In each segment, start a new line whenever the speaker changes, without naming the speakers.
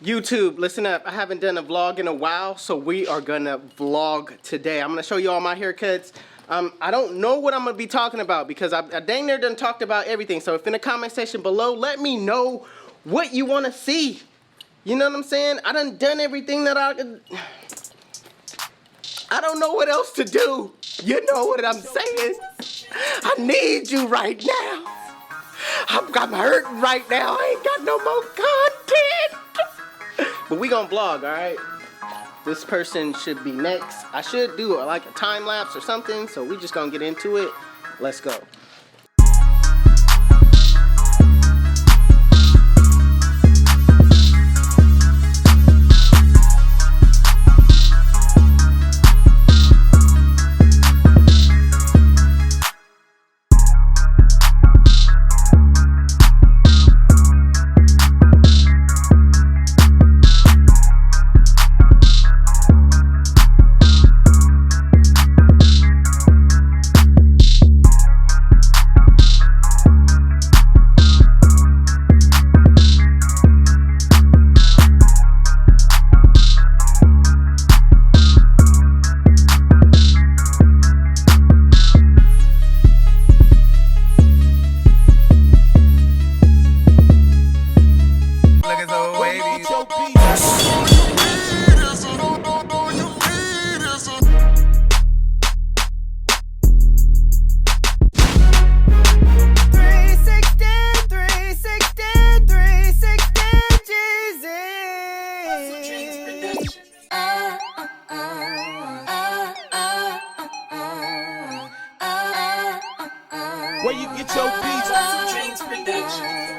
YouTube, listen up. I haven't done a vlog in a while, so we are gonna vlog today. I'm gonna show you all my haircuts. I don't know what I'm gonna be talking about because I dang near done talked about everything. So if in the comment section below, let me know what you wanna see. You know what I'm saying? I done everything that I don't know what else to do. You know what I'm saying? I need you right now. I'm hurting right now. I ain't got no more content. But we gonna vlog, all right? This person should be next. I should do like a time lapse or something, so we just gonna get into it. Let's go.
Where you get your beats? HustleDreamProduction.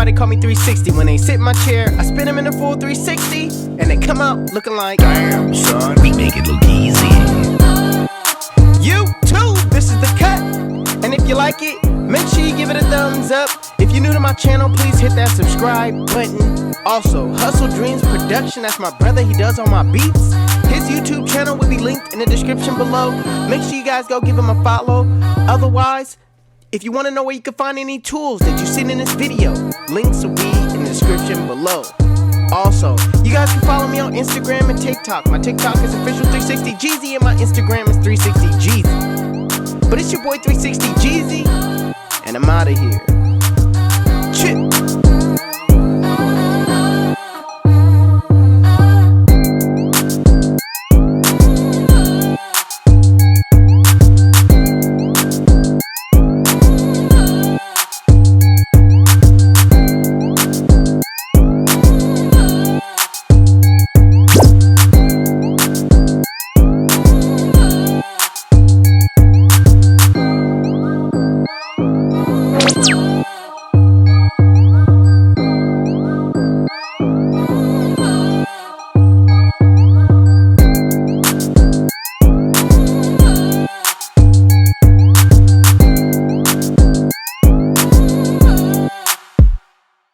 why they call me 360. When they sit in my chair, I spin them in a full 360, and they come out looking like, damn, son, we make it look easy. YouTube, this is the cut. And if you like it, make sure you give it a thumbs up. If you're new to my channel, please hit that subscribe button. Also, HustleDreamProduction, that's my brother, he does all my beats. His YouTube channel will be linked in the description below. Make sure you guys go give him a follow. Otherwise, if you want to know where you can find any tools that you've seen in this video, links will be in the description below. Also, you guys can follow me on Instagram and TikTok. My TikTok is official360Jeezy and my Instagram is 360Jeezy. But it's your boy 360Jeezy, and I'm out of here.